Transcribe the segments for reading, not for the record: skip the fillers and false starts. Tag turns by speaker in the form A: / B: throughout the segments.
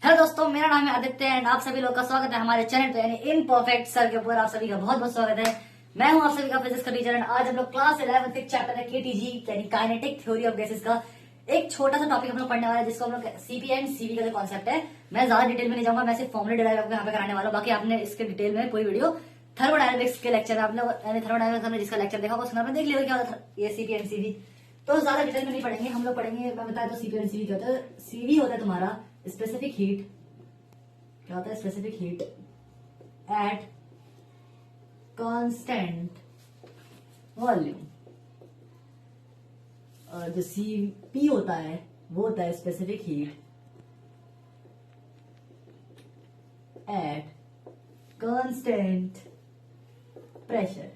A: Hello दोस्तों, मेरा नाम है आदित्य एंड आप सभी लोग का स्वागत है हमारे चैनल पे यानी इनपरफेक्ट सर के ऊपर। आप सभी का बहुत बहुत स्वागत है। मैं हूं आप सभी का फिजिक्स का टीचर एंड आज हम लोग क्लास 11 चैप्टर है केटीजी यानी काइनेटिक थ्योरी ऑफ गैसेस का एक छोटा सा टॉपिक हम लोग पढ़ने वाला है जिसको हम लोग सीपी एंड सीवी का जो कॉन्सेप्ट है। मैं ज्यादा डिटेल में नहीं जाऊंगा, मैं सिर्फ फॉर्मुले डिराइव आपको यहाँ पे कराने वाला हूँ। बाकी आपने इसके डिटेल में पूरी वीडियो थर्मोडायनेमिक्स के लेक्चर में आपने थर्मोडायनेमिक्स में जिसका लेक्चर देखा उसमें आपने देख लिया क्या होता है ये सीपी एंड सीवी। तो ज्यादा डिटेल में नहीं पढ़ेंगे, हम लोग पढ़ेंगे। मैं बताया तो सीपी एंड सीवी क्या होता है। सीवी होता है तुम्हारा स्पेसिफिक हीट, क्या होता है specific heat at constant volume. और जो सीपी होता है वो होता है specific heat at constant pressure.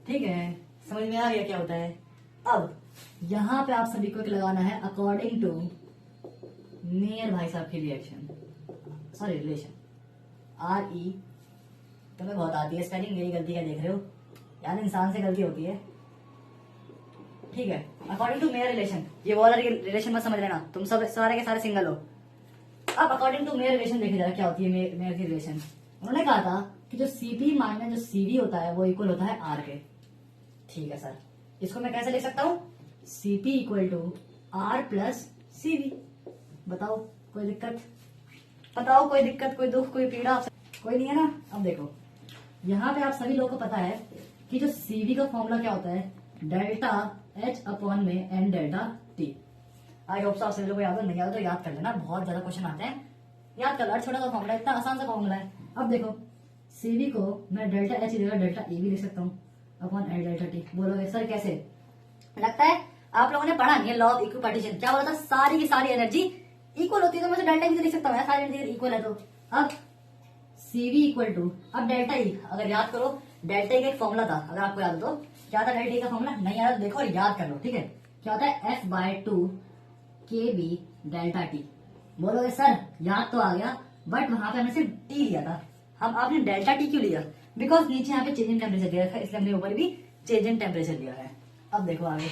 A: ठीक है, समझ में आ गया क्या होता है। अब यहां पे आप सभी को लगाना है अकॉर्डिंग टू नियर भाई साहब की रिलेशन आर ई। तुम्हें बहुत आती है स्पेलिंग, मेरी गलती क्या देख रहे हो यार, इंसान से गलती होती है। ठीक है, अकॉर्डिंग टू मेयर रिलेशन, ये वाला रिलेशन मत समझ लेना, तुम सब सारे के सारे सिंगल हो। अब अकॉर्डिंग टू मेयर रिलेशन देखिए जरा क्या होती है मेयर की रिलेशन। उन्होंने कहा था कि जो सीपी माइनस जो सीवी होता है वो इक्वल होता है आर के। ठीक है सर, इसको मैं कैसे लिख सकता हूँ, CP equal to R plus CV. बताओ कोई दिक्कत, बताओ कोई दिक्कत, कोई दुख, कोई पीड़ा, कोई नहीं है ना। अब देखो यहाँ पे आप सभी लोगों को पता है कि जो सीवी का फॉर्मूला क्या होता है, डेल्टा एच अपॉन में n delta T. I hope आप सभी लोगों को याद हो, नहीं याद तो याद कर लेना, बहुत ज्यादा क्वेश्चन आते हैं, याद कर लो। छोटा सा फॉर्मूला, इतना आसान सा फॉर्मूला है। अब देखो सीवी को मैं डेल्टा एच की जगह डेल्टा ई भी लिख सकता हूँ अपॉन एन डेल्टा टी। बोलोगे सर कैसे, लगता है आप लोगों ने पढ़ा नहीं है लॉ ऑफ इक्विपार्टीशन। क्या बोला था, सारी की सारी एनर्जी इक्वल होती है, तो मैं डेल्टा भी तो लिख सकता हूँ, सारी एनर्जी इक्वल है। तो अब सीवी इक्वल टू, अब डेल्टा ई, अगर याद करो डेल्टा ई का एक फॉर्मूला था, अगर आपको याद हो तो क्या था डेल्टा ई का फॉर्मूला, नहीं याद देखो और याद कर लो। ठीक है, क्या होता है एफ बाय टू के बी डेल्टा टी। बोलोगे सर याद तो आ गया, बट वहां पे हमने सिर्फ टी लिया था, हम आपने डेल्टा टी क्यों लिया, बिकॉज नीचे यहाँ पे चेंज इन टेम्परेचर दिया था, इसलिए हमने ऊपर भी चेंज इन टेम्परेचर लिया है। अब देखो आगे,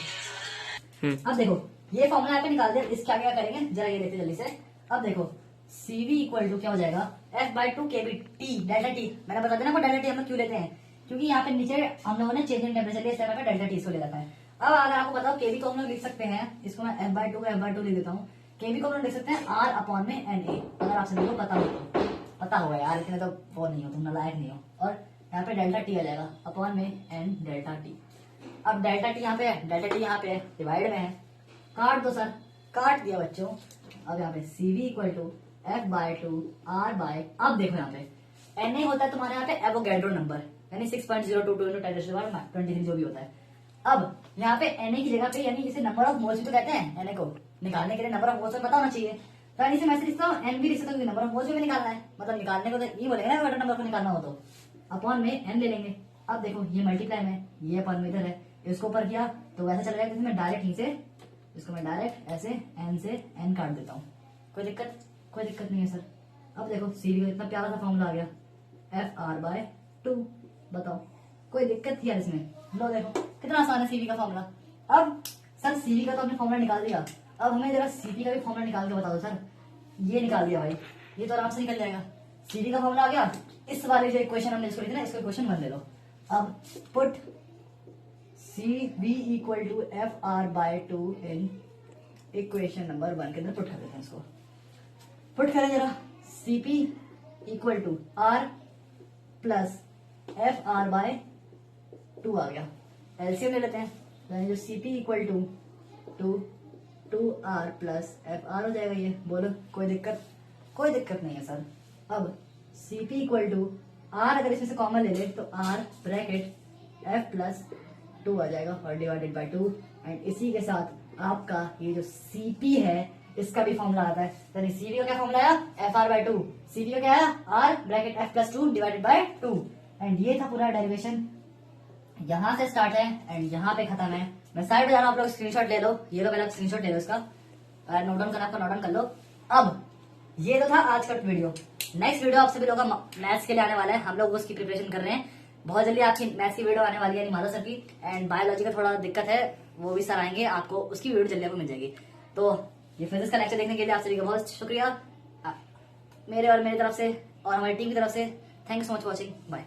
A: अब देखो ये फॉर्मूला यहाँ पे निकाल दिया, इसका क्या करेंगे जरा ये देखते जल्दी से। अब देखो सीवी इक्वल टू क्या हो जाएगा एफ बाई टू के बी टी डेल्टा टी। मैंने बता देना डेल्टा टी हम लोग क्यों लेते हैं, क्योंकि यहाँ पे नीचे हम लोगों ने चेंज इन टेम्परेचर लिया, इसलिए डेल्टा टी इसको ले रखा है। अब अगर आपको बताओ केबी को हम लोग लिख सकते हैं, इसको मैं एफ बाई टू का एफ बाई टू लिख देता हूँ। केबी को हम लोग लिख सकते हैं आर अपॉन में एन ए, अगर आप सभी को पता हो तो। पता होगा यार, इतने तो वो नहीं हो, तुम नालायक नहीं हो। और यहाँ पे डेल्टा टी आ जाएगा अपॉन में एन डेल्टा टी। अब डेल्टा टी यहाँ पे है, डेल्टा टी यहाँ पे है, डिवाइड में है, काट दो सर, काट दिया बच्चों। अब यहाँ पे CV equal to f by two R by, अब देखो यहाँ पे एन ए होता है तुम्हारे यहाँ पे एवोगैड्रो नंबर, यानी 6.022 into 10⁻23 जो भी होता है। अब यहाँ पे एन ए की जगह पे, यानी इसे नंबर ऑफ मोल्स भी तो कहते हैं, एन ए को निकालने के लिए नंबर ऑफ मोल्स पता होना चाहिए, तो यानी से मैं लिखता हूँ एन भी लिख सकता हूँ, नंबर ऑफ मोल्स भी निकालना है, मतलब निकालने को तो ये बोलेंगे ना नंबर को निकालना हो तो अपॉन में एन ले लेंगे। अब देखो ये मल्टीप्लाई में, ये अपॉन में इधर है, इसको ऊपर किया तो वैसे चला जाएगा, जैसे मैं डायरेक्ट यहीं से इसको मैं डायरेक्ट ऐसे एन से एन काट देता हूँ, कोई दिक्कत, कोई दिक्कत नहीं है सर। अब देखो सीवी का इतना प्यारा सा फॉर्मूला आ गया एफ आर बाय टू। बताओ कोई दिक्कत थी यार इसमें, लो देखो कितना आसान है सीवी का फॉर्मूला। अब सर सीवी का तो आपने फॉर्मूला निकाल दिया, अब हमें जरा सीवी का भी फॉर्मूला निकाल के बता दो सर। ये निकाल दिया भाई, ये तो आराम से निकल जाएगा, सीवी का फॉर्मूला आ गया। इस वाले जो इक्वेशन हमने इसको लिखी ना, इसको इक्वेशन वन ले लो। अब put C B equal to f R by two in equation number one के अंदर पुट कर देते हैं इसको। पुट करें जरा, CP equal to R plus F R by two आ गया, एलसीएम ले लेते हैं, यानी जो CP equal to two R plus F R हो जाएगा ये। बोलो कोई दिक्कत, कोई दिक्कत नहीं है सर। अब सीपी इक्वल टू आर, अगर इसमें से कॉमन ले ले तो R bracket F plus two आ जाएगा और डिवाइडेड बाय टू। एंड इसी के साथ आपका ये जो सीपी है इसका भी फॉर्मूला आता है, यानी सीवी का क्या फॉर्मूला आया f R by two, CV का क्या आया R bracket F plus two divided by two. And ये था पूरा डेरिवेशन, यहाँ से स्टार्ट है एंड यहाँ पे खत्म है। मैं साइड पे जा रहा हूँ, आप लोग स्क्रीनशॉट ले लो, ये लो पहले स्क्रीनशॉट ले लो इसका, नोट डाउन करना आपको नोट डाउन कर लो। अब ये तो था आज का वीडियो, नेक्स्ट वीडियो आप सभी लोगों का मैथ्स के लिए आने वाला है, हम लोग उसकी प्रिपरेशन कर रहे हैं। बहुत जल्दी आपकी मैथ्स की वीडियो आने वाली है माधव सर की, एंड बायोलॉजी का थोड़ा दिक्कत है, वो भी सर आएंगे, आपको उसकी वीडियो जल्दी आपको मिल जाएगी। तो ये फिजिक्स का लेक्चर देखने के लिए आप सभी का बहुत शुक्रिया, मेरे और मेरी तरफ से और हमारी टीम की तरफ से। Thank you so much for watching, bye.